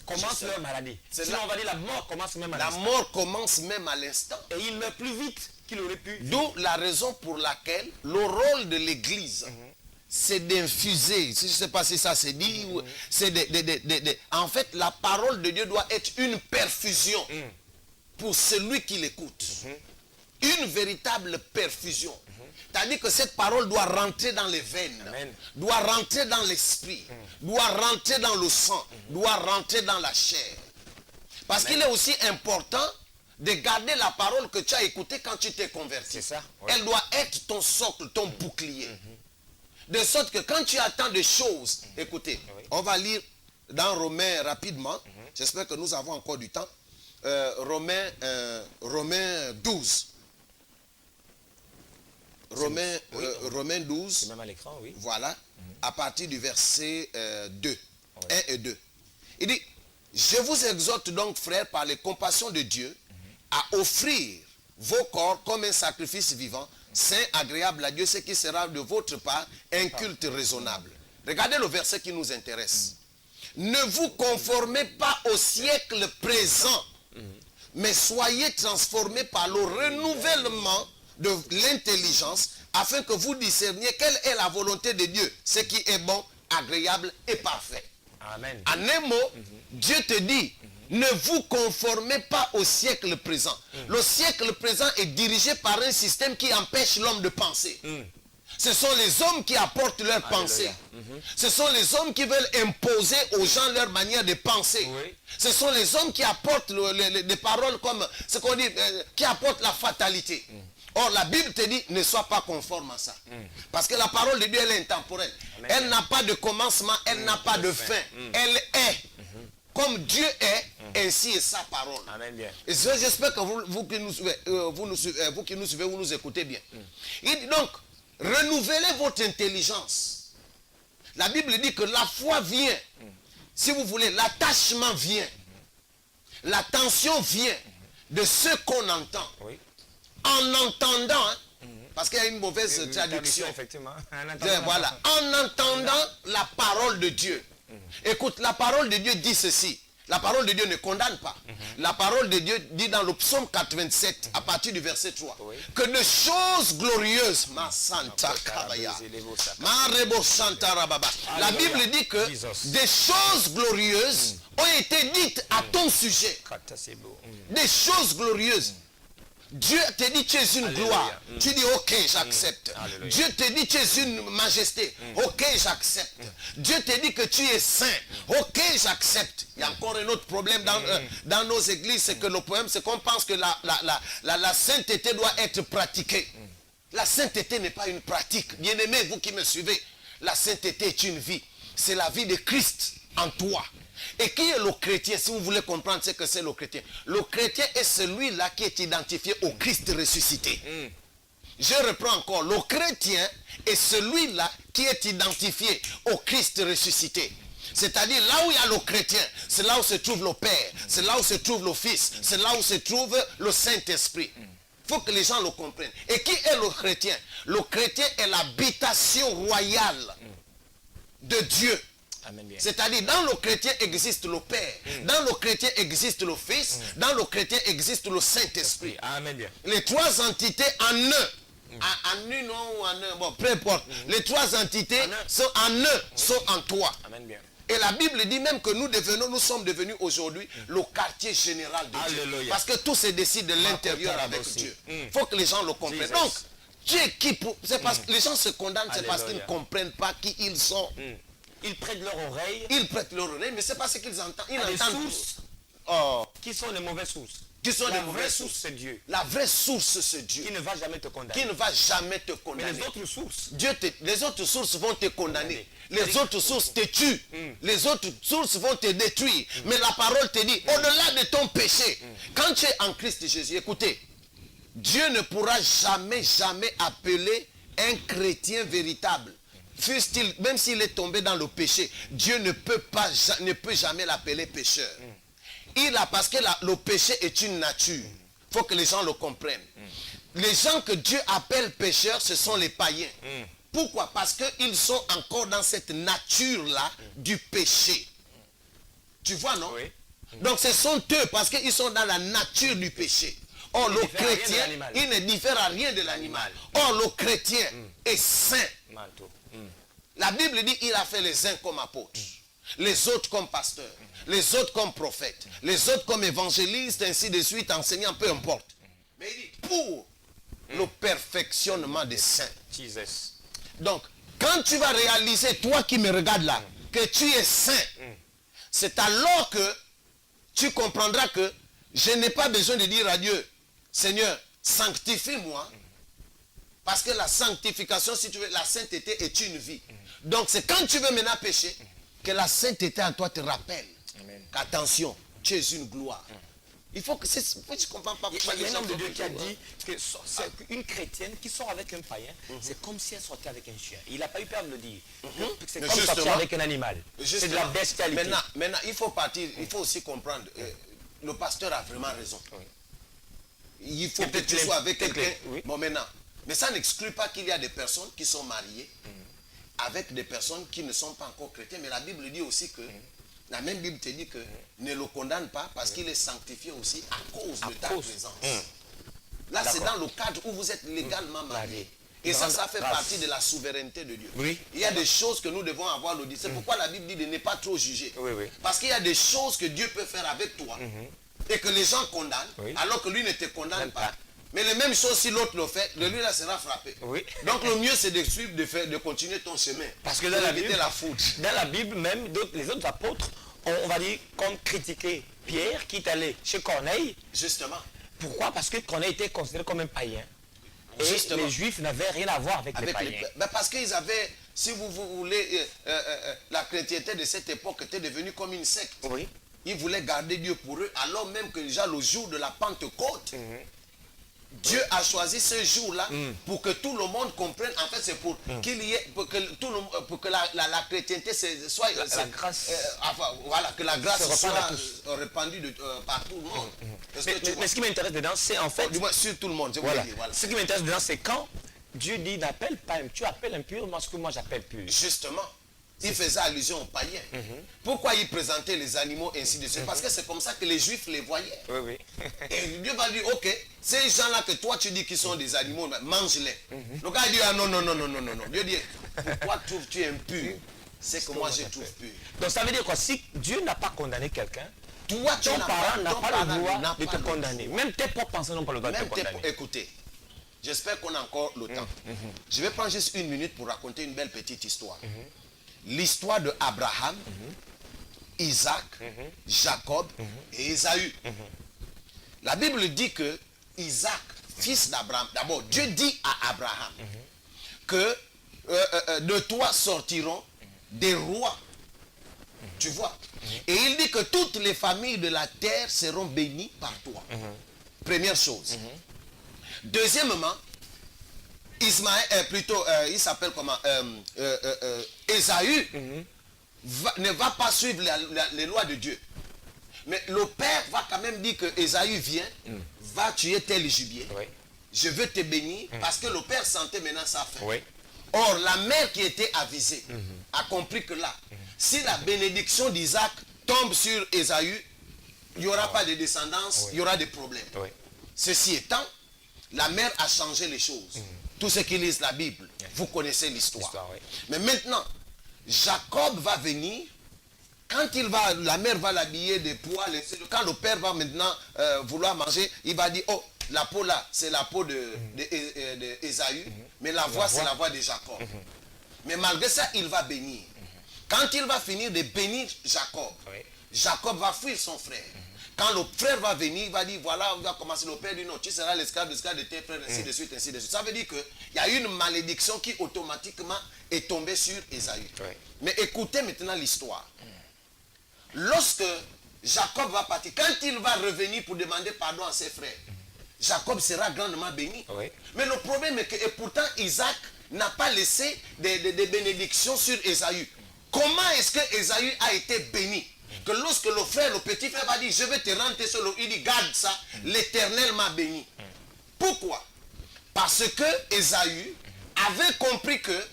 commence leur maladie. Sinon, on va dire la mort commence même à l'instant. La mort commence même à l'instant. Et il meurt plus vite qu'il aurait pu. D'où la raison pour laquelle le rôle de l'Église, c'est d'infuser. Je ne sais pas si ça se dit. C'est en fait, la parole de Dieu doit être une perfusion pour celui qui l'écoute. Une véritable perfusion. C'est-à-dire que cette parole doit rentrer dans les veines, Amen. doit rentrer dans l'esprit, doit rentrer dans le sang, doit rentrer dans la chair. Parce qu'il est aussi important de garder la parole que tu as écoutée quand tu t'es converti. C'est ça, oui. Elle doit être ton socle, ton bouclier. De sorte que quand tu attends des choses, écoutez, on va lire dans Romains rapidement. J'espère que nous avons encore du temps. Romains 12. Romains 12. C'est même à l'écran, oui. Voilà, à partir du verset 2, 1 et 2. Il dit, je vous exhorte donc, frères, par les compassions de Dieu, à offrir vos corps comme un sacrifice vivant, saint, agréable à Dieu, ce qui sera de votre part un culte raisonnable. Regardez le verset qui nous intéresse. Ne vous conformez pas au siècle présent, mais soyez transformés par le renouvellement de l'intelligence, afin que vous discerniez quelle est la volonté de Dieu, ce qui est bon, agréable et parfait. Amen. En un mot, Dieu te dit, ne vous conformez pas au siècle présent. Le siècle présent est dirigé par un système qui empêche l'homme de penser. Ce sont les hommes qui apportent leur pensée. Ce sont les hommes qui veulent imposer aux gens leur manière de penser. Oui. Ce sont les hommes qui apportent des paroles comme ce qu'on dit, qui apportent la fatalité. Or, la Bible te dit, ne sois pas conforme à ça. Parce que la parole de Dieu, elle est intemporelle. Amen. Elle n'a pas de commencement, elle n'a pas de fin. Elle est. Comme Dieu est, ainsi est sa parole. Amen, bien. Et j'espère que vous qui nous suivez, vous nous écoutez bien. Il dit donc, renouvelez votre intelligence. La Bible dit que la foi vient. Si vous voulez, l'attachement vient. L'attention vient de ce qu'on entend. Oui. En entendant, parce qu'il y a une mauvaise traduction. Effectivement. Voilà, en entendant la parole de Dieu. Écoute, la parole de Dieu dit ceci. La parole de Dieu ne condamne pas. La parole de Dieu dit dans le psaume 87, à partir du verset 3, que de choses glorieuses, ma santa kabaya, ma rebo santa rababa. La Bible dit que des choses glorieuses ont été dites à ton sujet. C'est beau. Des choses glorieuses. Dieu te dit tu es une gloire. Tu dis ok, j'accepte. Dieu te dit tu es une majesté. Ok, j'accepte. Dieu te dit que tu es saint. Ok, j'accepte. Il y a encore un autre problème dans nos églises, c'est que le problème c'est qu'on pense que la sainteté doit être pratiquée. La sainteté n'est pas une pratique. Bien-aimés, vous qui me suivez, la sainteté est une vie. C'est la vie de Christ en toi. Et qui est le chrétien? Si vous voulez comprendre ce que c'est le chrétien. Le chrétien est celui-là qui est identifié au Christ ressuscité. Je reprends encore. Le chrétien est celui-là qui est identifié au Christ ressuscité. C'est-à-dire là où il y a le chrétien, c'est là où se trouve le Père, c'est là où se trouve le Fils, c'est là où se trouve le Saint-Esprit. Il faut que les gens le comprennent. Et qui est le chrétien? Le chrétien est l'habitation royale de Dieu. C'est-à-dire, dans le chrétien existe le Père, dans le chrétien existe le Fils, dans le chrétien existe le Saint-Esprit. Les trois entités en un. En une ou en un, bon, peu importe. Les trois entités sont en un, sont en toi. Et la Bible dit même que nous sommes devenus aujourd'hui le quartier général de Dieu. Parce que tout se décide de l'intérieur avec Dieu. Il faut que les gens le comprennent. Donc, Dieu qui c'est parce que les gens se condamnent, c'est parce qu'ils ne comprennent pas qui ils sont. Ils prêtent leur oreille. Ils prêtent leur oreille, mais c'est pas ce qu'ils entendent. Ils les entendent sources qui sont les mauvaises sources. Qui sont la les vraie source, c'est Dieu. La vraie source, c'est Dieu. Qui ne va jamais te condamner. Qui ne va jamais te condamner. Mais les autres sources. Les autres sources vont te condamner. Les autres sources te tuent. Les autres sources vont te détruire. Mais la parole te dit, au-delà de ton péché, quand tu es en Christ Jésus, écoutez, Dieu ne pourra jamais, jamais appeler un chrétien véritable. Même s'il est tombé dans le péché, Dieu ne peut jamais l'appeler pécheur. Parce que le péché est une nature. Il faut que les gens le comprennent. Les gens que Dieu appelle pécheurs, ce sont les païens. Pourquoi? Parce qu'ils sont encore dans cette nature-là du péché. Tu vois, non? Oui. Donc ce sont eux, parce qu'ils sont dans la nature du péché. Or, le chrétien, il ne diffère à rien de l'animal. Or, le chrétien est saint. La Bible dit il a fait les uns comme apôtres, les autres comme pasteurs, les autres comme prophètes, les autres comme évangélistes, ainsi de suite, enseignants, peu importe. Mais il dit pour le perfectionnement des saints. Jesus. Donc, quand tu vas réaliser, toi qui me regardes là, que tu es saint, c'est alors que tu comprendras que je n'ai pas besoin de dire à Dieu, Seigneur, sanctifie-moi. Parce que la sanctification, si tu veux, la sainteté est une vie. Donc c'est quand tu veux maintenant pécher, que la sainteté en toi te rappelle qu'attention, tu es une gloire. Il faut que je ne comprends pas pourquoi Il y a les un gens homme de Dieu font qui a gloire. dit qu'une chrétienne qui sort avec un païen, c'est comme si elle sortait avec un chien. Il n'a pas eu peur de le dire. C'est Mais comme sortir justement, avec un animal. C'est de la Justement, bestialité. Maintenant, il faut partir, il faut aussi comprendre, le pasteur a vraiment raison. Il faut Et que peut-être tu les- sois avec peut-être quelqu'un. les- oui. Bon, maintenant, mais ça n'exclut pas qu'il y a des personnes qui sont mariées avec des personnes qui ne sont pas encore chrétiennes. Mais la Bible dit aussi que, la même Bible te dit que ne le condamne pas parce qu'il est sanctifié aussi à cause de ta cause. présence. Là, c'est dans le cadre où vous êtes légalement mariés. Et ça, ça fait Grâce. partie de la souveraineté de Dieu. Oui. Il y a des choses que nous devons avoir le dire. C'est pourquoi la Bible dit de ne pas trop juger. Oui, oui. Parce qu'il y a des choses que Dieu peut faire avec toi et que les gens condamnent, Oui. alors que lui ne te condamne Même pas. pas. Mais les mêmes choses, si l'autre le fait, lui là sera frappé. Oui. Donc le mieux c'est de suivre, de continuer ton chemin. Parce que pour dans la éviter Bible, la faute. dans la Bible même, les autres apôtres, on va dire, comme critiqué Pierre qui est allé chez Corneille. Justement. Pourquoi? Parce que Corneille était considéré comme un païen. Et Justement. les Juifs n'avaient rien à voir avec les Avec païens. ben parce qu'ils avaient, si vous voulez, la chrétienté de cette époque était devenue comme une secte. Oui. Ils voulaient garder Dieu pour eux, alors même que déjà le jour de la Pentecôte, Dieu a choisi ce jour-là pour que tout le monde comprenne. En fait, c'est pour qu'il y ait, pour que la chrétienté soit la grâce. enfin, voilà, que la grâce Se répande à soit répandue par tout le monde. Est-ce que tu Mais vois? ce qui m'intéresse dedans, c'est en fait, Du moins sur tout le monde. Je voilà, voulais dire, voilà. ce qui m'intéresse dedans, c'est quand Dieu dit n'appelle pas, tu appelles impur, moi ce que moi j'appelle pur. Justement, il faisait allusion aux païens. Pourquoi il présentait les animaux ainsi de suite? Parce que c'est comme ça que les Juifs les voyaient. Oui, oui. Et Dieu va dire, ok, ces gens-là que toi tu dis qu'ils sont des animaux, mange-les. Le gars dit, ah non, non, non, non, non, non, non. Dieu dit, pourquoi trouves-tu impur? C'est que moi je trouve pur. Donc ça veut dire quoi? Si Dieu n'a pas condamné quelqu'un, Toi, tu ton n'as parent n'a ton pas parent le droit n'a de pas te le condamner. droit. Même tes propres pensées n'ont pas le droit de te Même condamner. écoutez, j'espère qu'on a encore le temps. Je vais prendre juste une minute pour raconter une belle petite histoire. L'histoire de Abraham, Isaac, Jacob et Ésaü. La Bible dit que Isaac, fils d'Abraham, d'abord Dieu dit à Abraham que de toi sortiront des rois. Tu vois? Et il dit que toutes les familles de la terre seront bénies par toi. Première chose. Deuxièmement, Ismaël, il s'appelle comment? Ésaü ne va pas suivre les lois de Dieu. Mais le père va quand même dire que Ésaü vient, va tuer tel gibier. Oui. Je veux te bénir parce que le père sentait maintenant sa faim. Oui. Or, la mère qui était avisée a compris que là, si la bénédiction d'Isaac tombe sur Ésaü, il n'y aura pas de descendance, il y aura des problèmes. Oui. Ceci étant, la mère a changé les choses. Tous ceux qui lisent la Bible, vous connaissez l'histoire. L'histoire, oui. Mais maintenant, Jacob va venir. Quand la mère va l'habiller de poils, quand le père va maintenant vouloir manger, il va dire, oh, la peau là, c'est la peau de Ésaü, mais la voix, c'est la voix de Jacob. Mais malgré ça, il va bénir. Quand il va finir de bénir Jacob, Jacob va fuir son frère. Quand le frère va venir, il va dire, voilà, on va commencer. Le père dit, non, tu seras l'esclave de tes frères, ainsi de suite, ainsi de suite. Ça veut dire qu'il y a une malédiction qui automatiquement est tombée sur Ésaü. Mais écoutez maintenant l'histoire. Lorsque Jacob va partir, quand il va revenir pour demander pardon à ses frères, Jacob sera grandement béni. Mais le problème est que, et pourtant, Isaac n'a pas laissé des bénédictions sur Ésaü. Comment est-ce que Ésaü a été béni? Que lorsque le frère, le petit frère va dire, je vais te rendre tes sols, il dit, garde ça, l'Éternel m'a béni. Pourquoi? Parce que Ésaü avait compris que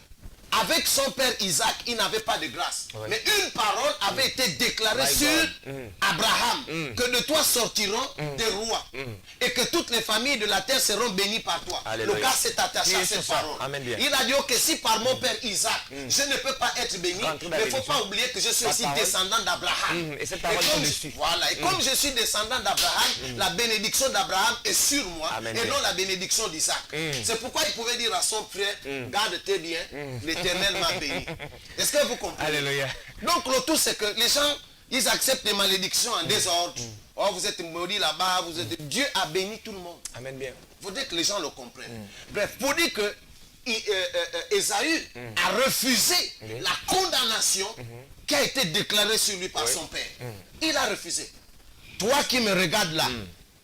avec son père Isaac, il n'avait pas de grâce. Ouais. Mais une parole avait été déclarée My sur God. Abraham, que de toi sortiront des rois, et que toutes les familles de la terre seront bénies par toi. Alléluia. Le gars s'est attaché Priez à sur cette ça. parole. Amen, bien. Il a dit, ok, si par mon père Isaac, je ne peux pas être béni, Rentre dans mais il ne faut bénédiction. pas oublier que je suis La aussi parole. descendant d'Abraham. Et cette parole comme est je- dessus. Voilà, et comme je suis descendant d'Abraham, la bénédiction d'Abraham est sur moi, Amen, et bien. non la bénédiction d'Isaac. C'est pourquoi il pouvait dire à son frère, garde-tes bien, l'Éternel m'a béni. Est-ce que vous comprenez? Alléluia. Donc le tout c'est que les gens, ils acceptent les malédictions en désordre. Oh, vous êtes maudits là-bas, vous êtes... Dieu a béni tout le monde. Amen bien. Il faudrait que les gens le comprennent. Bref, pour dire que Ésaü a refusé la condamnation qui a été déclarée sur lui par son père. Il a refusé. Toi qui me regardes là,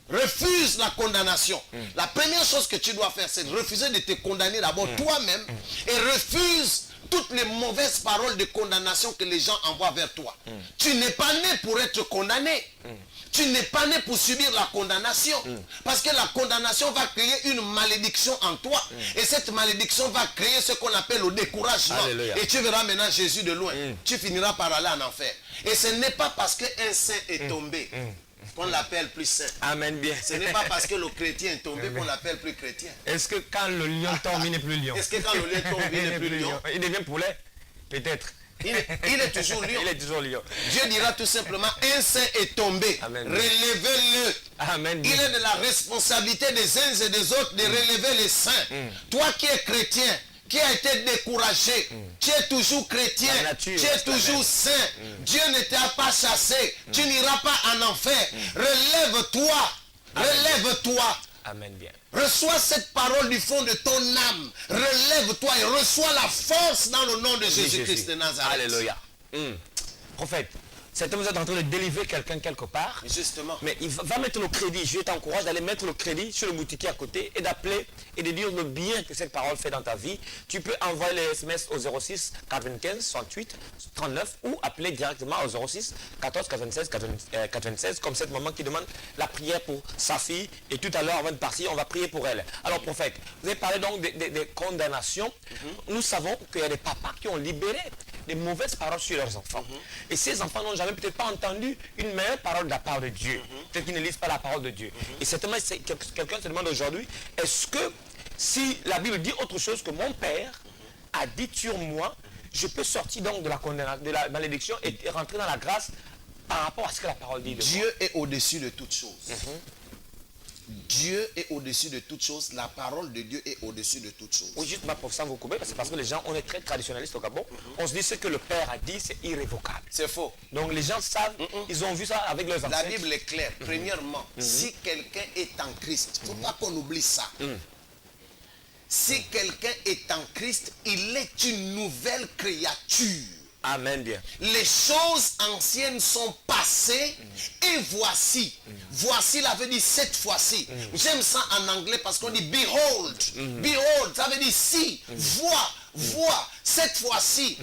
refuse la condamnation. La première chose que tu dois faire, c'est de refuser de te condamner d'abord toi-même et refuse toutes les mauvaises paroles de condamnation que les gens envoient vers toi. Tu n'es pas né pour être condamné. Tu n'es pas né pour subir la condamnation. Parce que la condamnation va créer une malédiction en toi. Et cette malédiction va créer ce qu'on appelle le découragement. Alléluia. Et tu verras maintenant Jésus de loin. Tu finiras par aller en enfer. Et ce n'est pas parce qu'un saint est tombé qu'on l'appelle plus saint. Amen bien. Ce n'est pas parce que le chrétien est tombé qu'on l'appelle plus chrétien. Est-ce que quand le lion tombe, il n'est plus lion? Est-ce que quand le lion tombe, il n'est plus lion? Il devient poulet? Peut-être. Il est toujours lion. Il est toujours lion. Dieu dira tout simplement, un saint est tombé. Amen. Relevez-le. Amen Il bien. est de la responsabilité des uns et des autres de relever les saints. Toi qui es chrétien, qui a été découragé, tu es toujours chrétien, La nature, tu es toujours saint. Dieu ne t'a pas chassé, tu n'iras pas en enfer. Relève-toi, relève-toi. Amen bien. Reçois cette parole du fond de ton âme. Relève-toi et reçois la force dans le nom de Jésus-Christ de Nazareth. Alléluia. Prophète, c'est que vous êtes en train de délivrer quelqu'un quelque part. Justement. Mais il va mettre le crédit. Je t'encourage d'aller mettre le crédit sur le boutiquier à côté et d'appeler et de dire le bien que cette parole fait dans ta vie. Tu peux envoyer les SMS au 06 95 68 39 ou appeler directement au 06 14 96 96 comme cette maman qui demande la prière pour sa fille. Et tout à l'heure, avant de partir, on va prier pour elle. Alors, prophète, vous avez parlé donc des condamnations. Nous savons qu'il y a des papas qui ont libéré des mauvaises paroles sur leurs enfants. Et ces enfants n'ont jamais peut-être pas entendu une meilleure parole de la part de Dieu. Peut-être qu'ils ne lisent pas la parole de Dieu. Et certainement, quelqu'un se demande aujourd'hui, est-ce que si la Bible dit autre chose que mon père a dit sur moi, je peux sortir donc de la condamnation, de la malédiction et rentrer dans la grâce par rapport à ce que la parole dit de moi? Dieu est au-dessus de toutes choses. Dieu est au-dessus de toutes choses. La parole de Dieu est au-dessus de toutes choses. Oui, juste pour ça vous couper, parce que les gens, on est très traditionnalistes au Gabon. On se dit ce que le Père a dit, c'est irrévocable. C'est faux. Donc les gens savent, ils ont vu ça avec leurs La ancêtres. Bible est claire. Premièrement, si quelqu'un est en Christ, il ne faut pas qu'on oublie ça. Si quelqu'un est en Christ, il est une nouvelle créature. Amen bien. Les choses anciennes sont passées et voici. Voici, la veut dire cette fois-ci. J'aime ça en anglais parce qu'on dit behold. Behold, ça veut dire si, vois, cette fois-ci.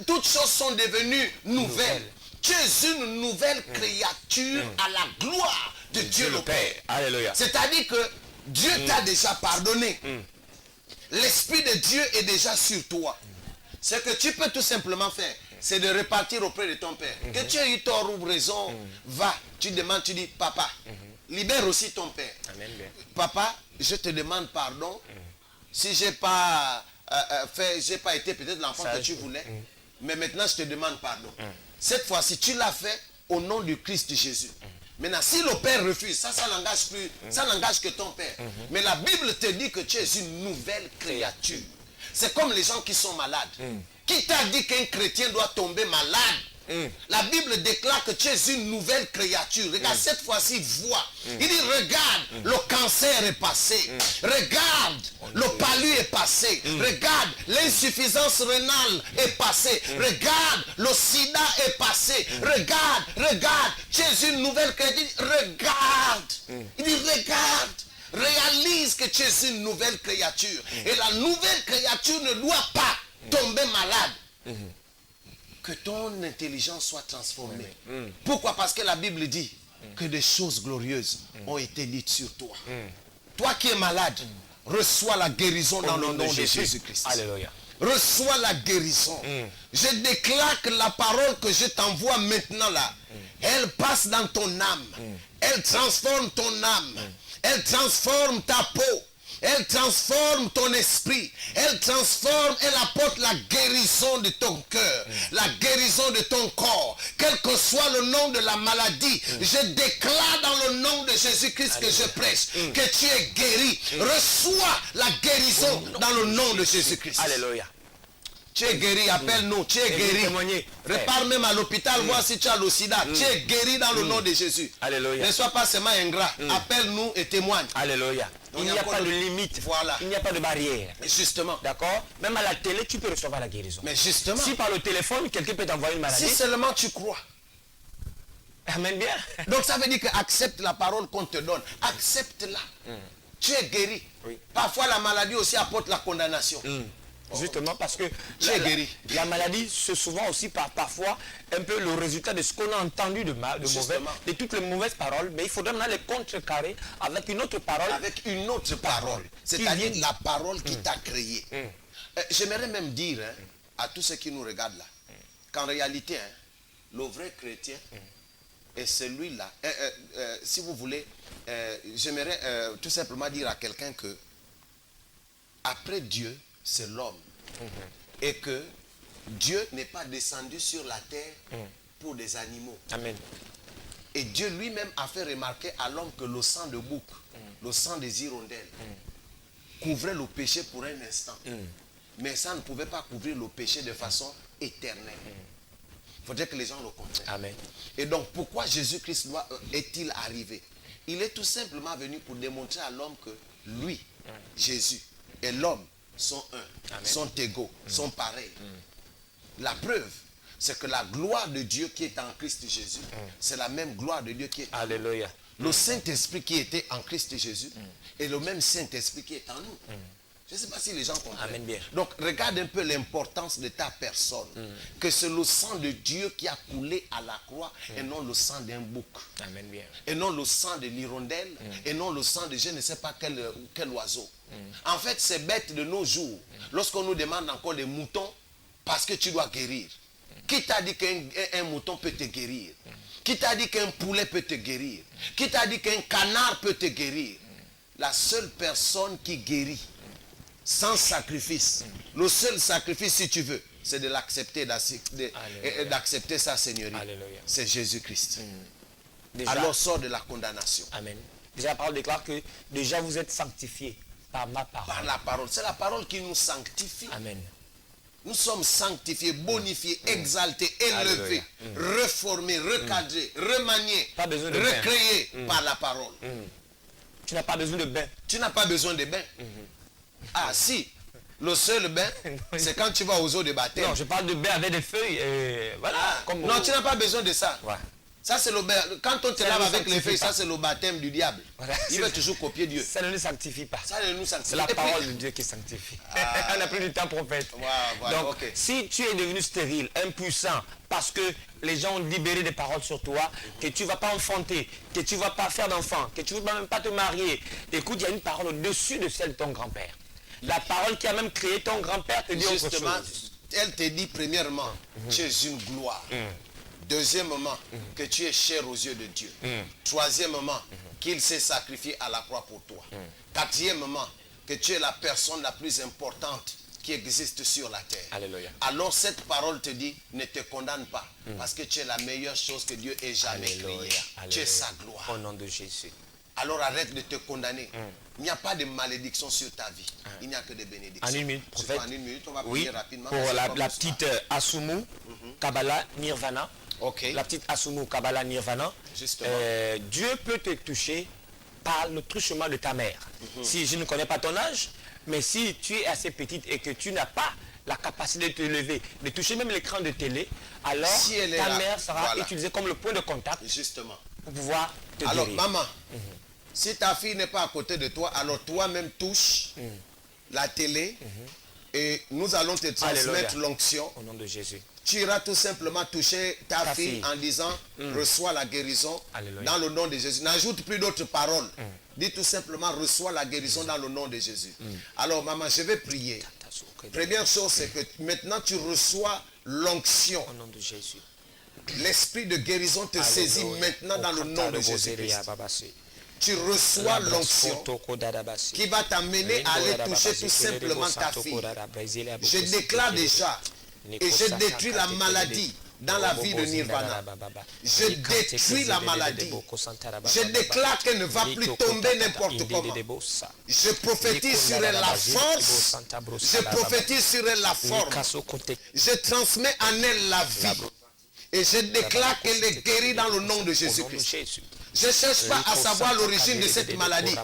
Toutes choses sont devenues nouvelles. Tu es une nouvelle créature à la gloire de Dieu le Père. Alléluia. C'est-à-dire que Dieu t'a déjà pardonné. L'Esprit de Dieu est déjà sur toi. Ce que tu peux tout simplement faire, c'est de repartir auprès de ton père. Que tu aies eu tort ou raison, va, tu demandes, tu dis, papa, libère aussi ton père. Amen bien. Papa, je te demande pardon si j'ai pas j'ai pas été peut-être l'enfant que tu voulais, mais maintenant je te demande pardon. Cette fois-ci, tu l'as fait au nom du Christ Jésus. Maintenant, si le père refuse, ça n'engage plus, ça n'engage que ton père. Mais la Bible te dit que tu es une nouvelle créature. C'est comme les gens qui sont malades. Qui t'a dit qu'un chrétien doit tomber malade? La Bible déclare que tu es une nouvelle créature. Regarde, cette fois-ci, vois. Il dit, regarde, le cancer est passé. Regarde, le palu est passé. Regarde, l'insuffisance rénale est passée. Regarde, le sida est passé. Regarde, tu es une nouvelle créature. Regarde. Il dit, regarde. Réalise que tu es une nouvelle créature. Et la nouvelle créature ne doit pas tomber malade. Que ton intelligence soit transformée. Pourquoi? Parce que la Bible dit que des choses glorieuses ont été dites sur toi. Toi qui es malade, reçois la guérison dans le nom de Jésus-Christ. Alléluia. reçois la guérison. Je déclare que la parole que je t'envoie maintenant là, elle passe dans ton âme. Elle transforme ton âme. Elle transforme ta peau. Elle transforme ton esprit. Elle transforme, elle apporte la guérison de ton cœur, la guérison de ton corps. Quel que soit le nom de la maladie, je déclare dans le nom de Jésus-Christ que je prêche, que tu es guéri. Reçois la guérison dans le nom de Jésus-Christ. Alléluia. Tu es guéri, appelle-nous, tu es guéri. Repars même à l'hôpital, voir si tu as le sida. Tu es guéri dans le nom de Jésus. Alléluia. Ne sois pas seulement ingrat. Appelle-nous et témoigne. Alléluia. Il n'y a pas de limite. Voilà. Il n'y a pas de barrière. Mais justement. D'accord? Même à la télé, tu peux recevoir la guérison. Mais justement. Si par le téléphone, quelqu'un peut t'envoyer une maladie. Si seulement tu crois. Amen bien. Donc ça veut dire que accepte la parole qu'on te donne. Accepte-la. Tu es guéri. Oui. Parfois la maladie aussi apporte la condamnation. Justement parce que Tu es guéri. la maladie, c'est souvent aussi parfois un peu le résultat de ce qu'on a entendu de mauvais, Justement. de toutes les mauvaises paroles, mais il faudrait maintenant les contrecarrer avec une autre parole. Avec une autre parole. C'est-à-dire la parole qui t'a créé. J'aimerais même dire à tous ceux qui nous regardent là, qu'en réalité, le vrai chrétien est celui-là. Si vous voulez, j'aimerais tout simplement dire à quelqu'un que après Dieu, c'est l'homme. Et que Dieu n'est pas descendu sur la terre pour des animaux. Amen. Et Dieu lui-même a fait remarquer à l'homme que le sang de bouc, le sang des hirondelles, couvrait le péché pour un instant. Mais ça ne pouvait pas couvrir le péché de façon éternelle. Il faudrait que les gens le comprennent. Amen. Et donc, pourquoi Jésus-Christ est-il arrivé? Il est tout simplement venu pour démontrer à l'homme que lui, Jésus, et l'homme sont un, Amen. sont égaux, sont pareils. La preuve, c'est que la gloire de Dieu qui est en Christ Jésus, c'est la même gloire de Dieu qui est en nous. Alléluia. Le Saint-Esprit qui était en Christ Jésus est le même Saint-Esprit qui est en nous. Je ne sais pas si les gens comprennent. Amen bien. Donc, regarde un peu l'importance de ta personne. Que c'est le sang de Dieu qui a coulé à la croix et non le sang d'un bouc. Amen bien. Et non le sang de l'hirondelle et non le sang de je ne sais pas quel oiseau. En fait, c'est bête de nos jours. Lorsqu'on nous demande encore des moutons, parce que tu dois guérir. Qui t'a dit qu'un mouton peut te guérir? Qui t'a dit qu'un poulet peut te guérir? Qui t'a dit qu'un canard peut te guérir? La seule personne qui guérit sans sacrifice, le seul sacrifice, si tu veux, c'est de l'accepter, d'accepter sa seigneurie. Alléluia. C'est Jésus-Christ. Déjà, Alors sort de la condamnation. Amen. Déjà, la parole déclare que déjà vous êtes sanctifiés par ma parole. Par la parole. C'est la parole qui nous sanctifie. Amen. Nous sommes sanctifiés, bonifiés, exaltés, élevés, reformés, recadrés, remaniés, Pas besoin de bain. recréés par la parole. Tu n'as pas besoin de bain. Tu n'as pas besoin de bain. Ah si, le seul bain, c'est quand tu vas aux eaux de baptême. Non, je parle de bain avec des feuilles. Voilà. Ah, Comme non, tu n'as pas besoin de ça. Ouais. Ça, c'est le bain. Quand on te Ça lave ne avec les sanctifie feuilles, pas. ça, c'est le baptême du diable. Voilà. Il va toujours copier Dieu. Ça ne nous sanctifie pas. Ça ne nous sanctifie. C'est la Et puis- parole de Dieu qui sanctifie. On n'a plus du temps, prophète. Voilà, Donc, ok. si tu es devenu stérile, impuissant, parce que les gens ont libéré des paroles sur toi, que tu ne vas pas enfanter, que tu ne vas pas faire d'enfant, que tu ne vas même pas te marier, écoute, il y a une parole au-dessus de celle de ton grand-père. La parole qui a même créé ton grand-père te dit autre Justement, chose. elle te dit premièrement, tu es une gloire. Deuxièmement, que tu es cher aux yeux de Dieu. Troisièmement, qu'il s'est sacrifié à la croix pour toi. Quatrièmement, que tu es la personne la plus importante qui existe sur la terre. Alléluia. Alors cette parole te dit, ne te condamne pas, parce que tu es la meilleure chose que Dieu ait jamais créée. Alléluia. Tu es Alléluia. sa gloire. Au nom de Jésus. Alors arrête de te condamner. Il n'y a pas de malédiction sur ta vie. Il n'y a que des bénédictions. En une minute, C'est prophète. pas en une minute, on va Oui, prier rapidement. pour parce que la comme ça- petite Asumu, Kabbalah, Nirvana. Ok. La petite Asumu, Kabbalah, Nirvana. Justement. Dieu peut te toucher par le truchement de ta mère. Si je ne connais pas ton âge, mais si tu es assez petite et que tu n'as pas la capacité de te lever, de toucher même l'écran de télé, alors Si elle est ta là, mère sera voilà. utilisée comme le point de contact Justement. pour pouvoir te Alors, guérir. maman, si ta fille n'est pas à côté de toi, alors toi-même touche la télé et nous allons te transmettre Alléluia. l'onction. Au nom de Jésus. Tu iras tout simplement toucher ta Ta fille fille. en disant reçois la guérison Alléluia. dans le nom de Jésus. N'ajoute plus d'autres paroles. Dis tout simplement reçois la guérison dans le nom de Jésus. Alors, maman, je vais prier. Première chose, c'est que maintenant tu reçois l'onction. Au nom de Jésus. L'esprit de guérison te saisit Alléluia. maintenant dans le nom de Jésus-Christ. Tu reçois l'onction qui va t'amener à aller toucher tout simplement ta fille. Je déclare déjà et je détruis la maladie dans la vie de Nirvana. Je détruis la maladie. Je déclare qu'elle ne va plus tomber n'importe comment. Je prophétise sur elle la force. Je prophétise sur elle la forme. Je transmets en elle la vie. Et je déclare qu'elle est guérie dans le nom de Jésus-Christ. Je ne cherche pas à savoir l'origine de cette maladie,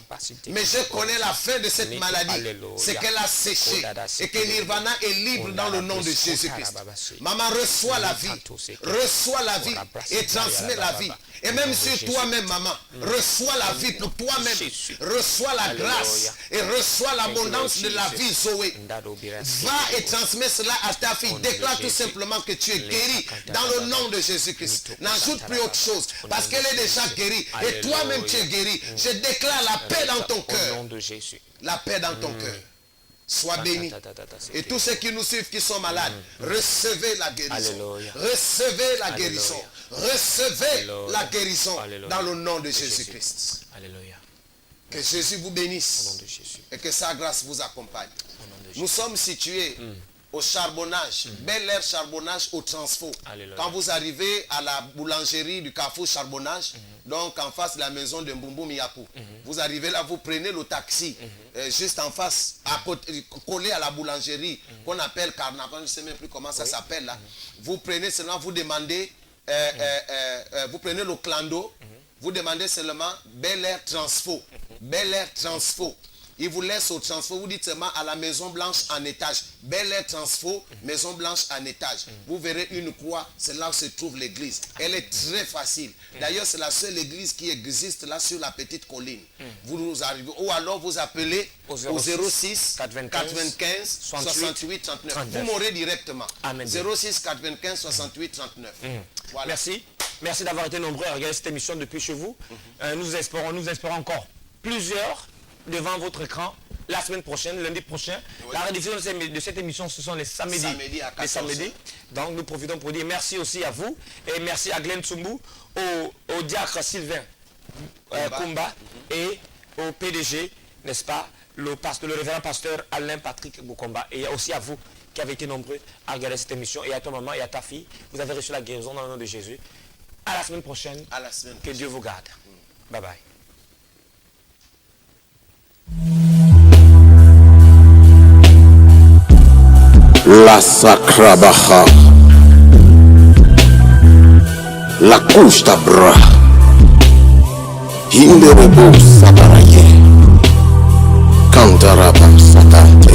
mais je connais la fin de cette maladie. C'est qu'elle a séché et que Nirvana est libre dans le nom de Jésus-Christ. Maman, reçois la vie et transmets la vie. Et même sur toi-même, maman, reçois la vie pour toi-même. Reçois la grâce et reçois l'abondance de la vie, Zoé. Va et transmets cela à ta fille. Déclare tout simplement que tu es guéri dans le nom de Jésus-Christ. N'ajoute plus autre chose parce qu'elle est déjà guérie. Et toi-même tu es guéri. Je déclare la paix dans ton cœur. La paix dans ton cœur. Sois béni. Et tous ceux qui nous suivent qui sont malades, recevez la guérison. Recevez la guérison. Recevez la guérison dans le nom de Jésus-Christ. Que Jésus vous bénisse et que sa grâce vous accompagne. Nous sommes situés au charbonnage, Bel Air charbonnage au Transfo. Quand vous arrivez à la boulangerie du Carrefour charbonnage, donc en face de la maison de Mbumbu Miyaku, vous arrivez là, vous prenez le taxi, juste en face, à côté, collé à la boulangerie, qu'on appelle Carnaval, je ne sais même plus comment ça s'appelle là. Vous prenez seulement, vous demandez, vous prenez le clando, vous demandez seulement Bel Air Transfo. Bel Air Transfo. Il vous laisse au Transfo, vous dites seulement à la Maison Blanche en étage. Bel Air Transfo, Maison Blanche en étage. Vous verrez une croix, c'est là où se trouve l'église. Elle est très facile. D'ailleurs, c'est la seule église qui existe là sur la petite colline. Vous arrivez, ou alors vous appelez au 06 95 68 39. Vous m'aurez directement. Amen. 06 95 68 39. Voilà. Merci. Merci d'avoir été nombreux à regarder cette émission depuis chez vous. Nous espérons encore plusieurs devant votre écran la semaine prochaine, lundi prochain. La rediffusion de cette émission, ce sont les samedis. Les samedis. Donc nous profitons pour dire merci aussi à vous et merci à Glenn Tsumbu, au diacre Sylvain Kumba et au PDG, n'est-ce pas, le révérend pasteur Alain Patrick Boukomba, et aussi à vous qui avez été nombreux à regarder cette émission, et à ton maman et à ta fille. Vous avez reçu la guérison dans le nom de Jésus. À la semaine prochaine. À la semaine prochaine. Que Dieu vous garde. Bye bye. La Sacrabaha, la Kustabra, Hinderebo Sabaraye, Kandaraba Satante.